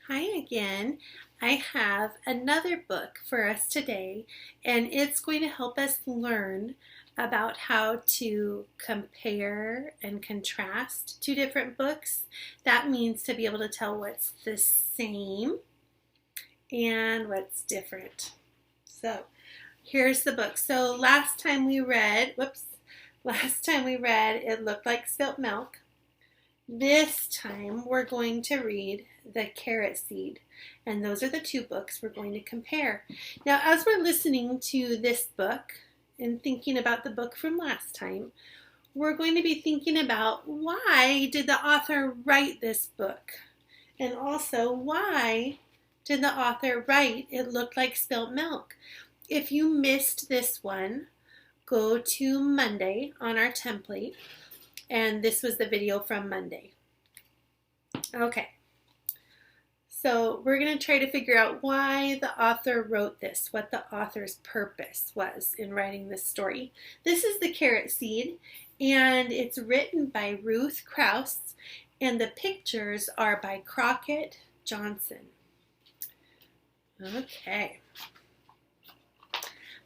Hi again. I have another book for us today, and it's going to help us learn about how to compare and contrast two different books. That means to be able to tell what's the same and what's different. So here's the book. So last time we read, It Looked Like Spilt Milk. This time we're going to read The Carrot Seed, and those are the two books we're going to compare. Now, as we're listening to this book and thinking about the book from last time, we're going to be thinking about why did the author write this book? And also, why did the author write It Looked Like Spilt Milk? If you missed this one, go to Monday on our template. And this was the video from Monday. Okay, so we're going to try to figure out why the author wrote this, what the author's purpose was in writing this story. This is The Carrot Seed, and it's written by Ruth Krauss, and the pictures are by Crockett Johnson. Okay.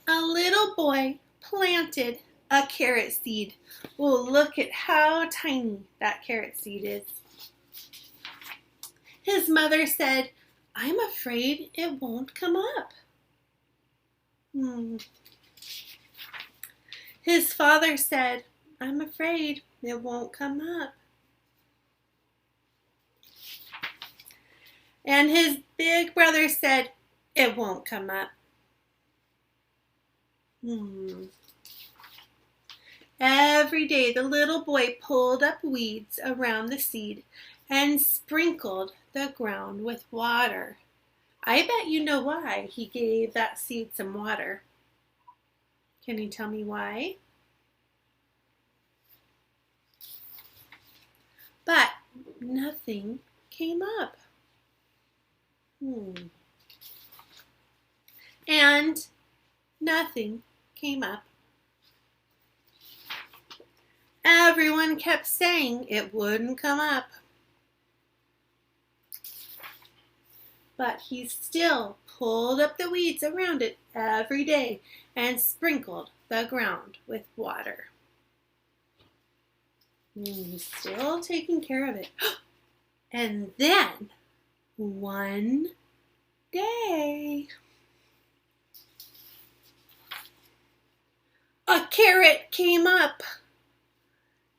A little boy planted a carrot seed. Oh, look at how tiny that carrot seed is. His mother said, "I'm afraid it won't come up." His father said, "I'm afraid it won't come up." And his big brother said, "It won't come up." Every day the little boy pulled up weeds around the seed and sprinkled the ground with water. I bet you know why he gave that seed some water. Can you tell me why? But nothing came up. And nothing came up. Everyone kept saying it wouldn't come up. But he still pulled up the weeds around it every day and sprinkled the ground with water. He's still taking care of it. And then, one day, a carrot came up.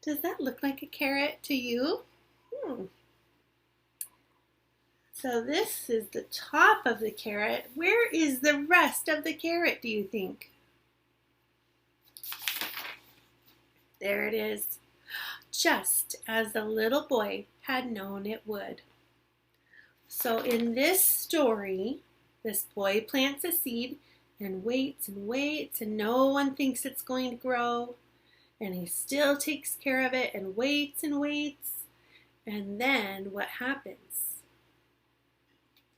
Does that look like a carrot to you? So this is the top of the carrot. Where is the rest of the carrot, do you think? There it is, just as the little boy had known it would. So in this story, this boy plants a seed and waits and no one thinks it's going to grow. And he still takes care of it and waits. And then what happens?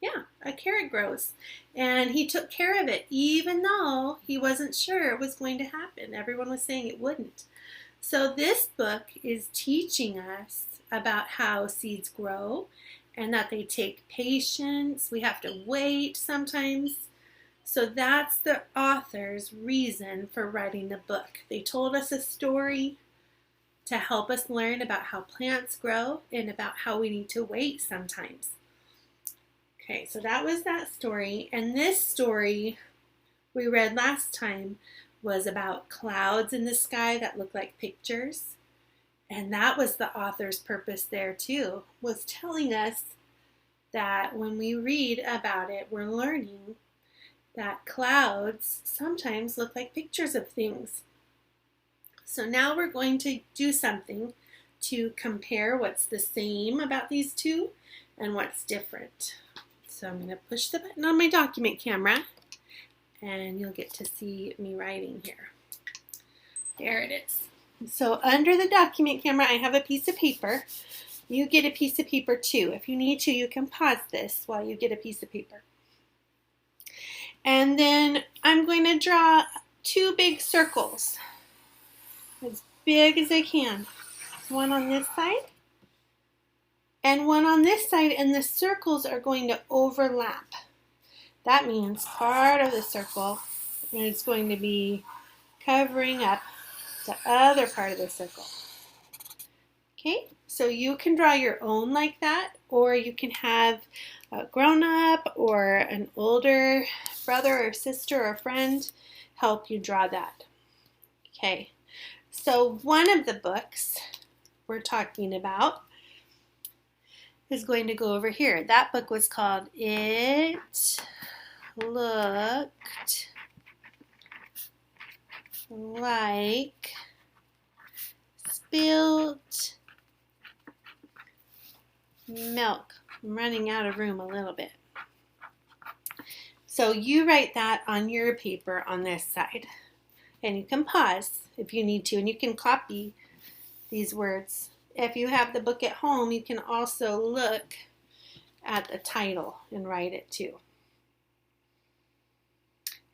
Yeah, a carrot grows. And he took care of it even though he wasn't sure it was going to happen. Everyone was saying it wouldn't. So this book is teaching us about how seeds grow and that they take patience. We have to wait sometimes. So that's the author's reason for writing the book. They told us a story to help us learn about how plants grow and about how we need to wait sometimes. Okay, so that was that story. And this story we read last time was about clouds in the sky that look like pictures. And that was the author's purpose there too, was telling us that when we read about it, we're learning that clouds sometimes look like pictures of things. So now we're going to do something to compare what's the same about these two and what's different. So I'm going to push the button on my document camera and you'll get to see me writing here. There it is. So under the document camera I have a piece of paper. You get a piece of paper too. If you need to, you can pause this while you get a piece of paper. And then I'm going to draw two big circles, as big as I can. One on this side and one on this side, and the circles are going to overlap. That means part of the circle is going to be covering up the other part of the circle. Okay, so you can draw your own like that, or you can have a grown-up or an older brother or sister or friend help you draw that. Okay, so one of the books we're talking about is going to go over here. That book was called It Looked Like Spilt Milk. I'm running out of room a little bit. So you write that on your paper on this side. And you can pause if you need to, and you can copy these words. If you have the book at home, you can also look at the title and write it too.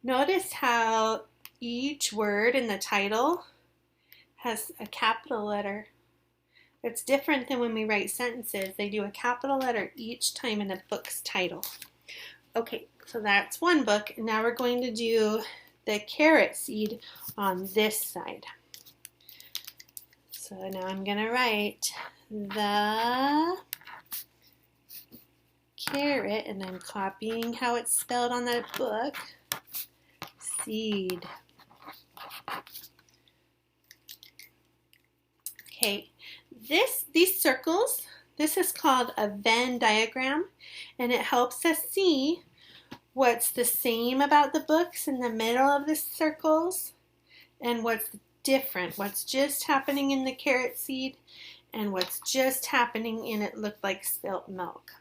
Notice how each word in the title has a capital letter. It's different than when we write sentences. They do a capital letter each time in a book's title. Okay, so that's one book. And now we're going to do the carrot seed on this side. So now I'm going to write the carrot, and I'm copying how it's spelled on that book. Seed. Okay, these circles, this is called a Venn diagram, and it helps us see what's the same about the books in the middle of the circles and what's different, what's just happening in the carrot seed and what's just happening in It Looked Like Spilt Milk.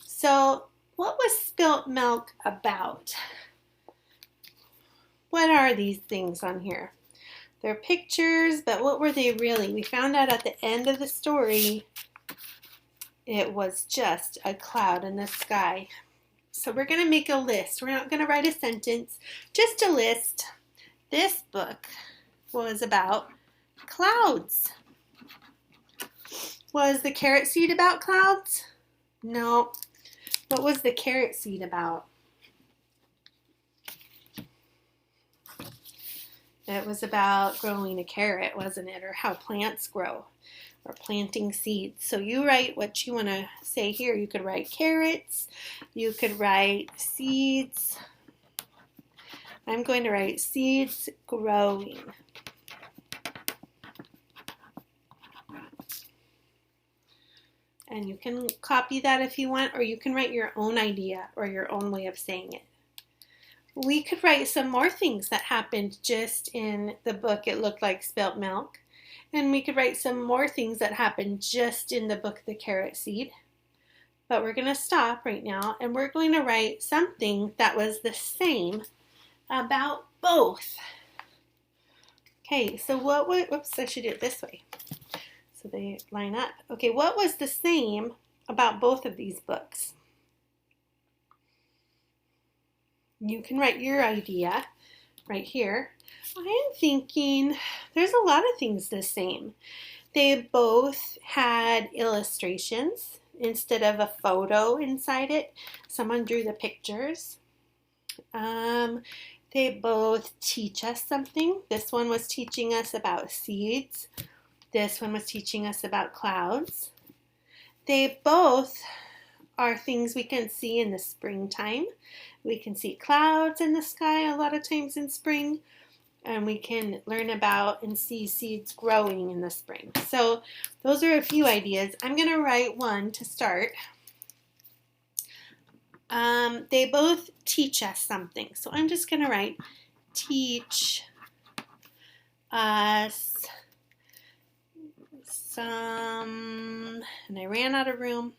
So what was spilt milk about? What are these things on here? They're pictures, but what were they really? We found out at the end of the story it was just a cloud in the sky. So we're going to make a list. We're not going to write a sentence, just a list. This book was about clouds. Was the carrot seed about clouds? No. What was the carrot seed about? It was about growing a carrot, wasn't it? Or how plants grow, or planting seeds. So you write what you want to say here. You could write carrots. You could write seeds. I'm going to write seeds growing. And you can copy that if you want, or you can write your own idea or your own way of saying it. We could write some more things that happened just in the book It Looked Like Spilt Milk. And we could write some more things that happened just in the book The Carrot Seed. But we're going to stop right now, and we're going to write something that was the same about both. Okay, so what would, whoops, I should do it this way so they line up. Okay, what was the same about both of these books? You can write your idea right here. I'm thinking there's a lot of things the same. They both had illustrations instead of a photo inside it. Someone drew the pictures. They both teach us something. This one was teaching us about seeds. This one was teaching us about clouds. They both are things we can see in the springtime. We can see clouds in the sky a lot of times in spring, and we can learn about and see seeds growing in the spring. So those are a few ideas. I'm going to write one to start. They both teach us something. So I'm just going to write teach us some, and I ran out of room,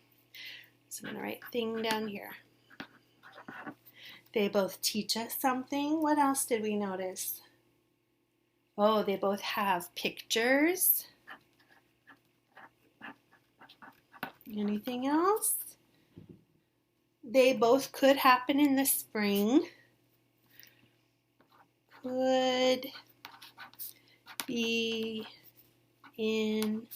so I'm going to write thing down here. They both teach us something. What else did we notice? Oh, they both have pictures. Anything else? They both could happen in the spring. Could be in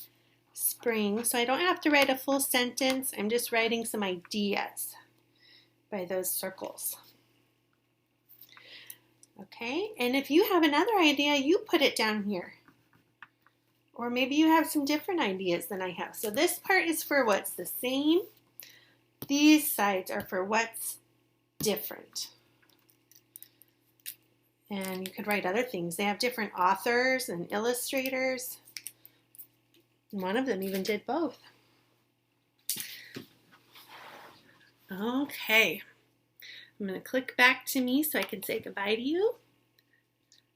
spring. So I don't have to write a full sentence. I'm just writing some ideas by those circles. Okay, and if you have another idea, you put it down here. Or maybe you have some different ideas than I have. So this part is for what's the same. These sides are for what's different. And you could write other things. They have different authors and illustrators. One of them even did both. Okay. I'm going to click back to me so I can say goodbye to you.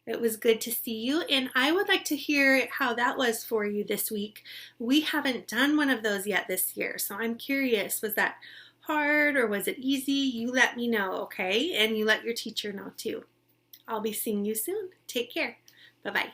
It was good to see you, and I would like to hear how that was for you this week. We haven't done one of those yet this year, so I'm curious, was that hard or was it easy? You let me know, okay? And you let your teacher know too. I'll be seeing you soon. Take care. Bye-bye.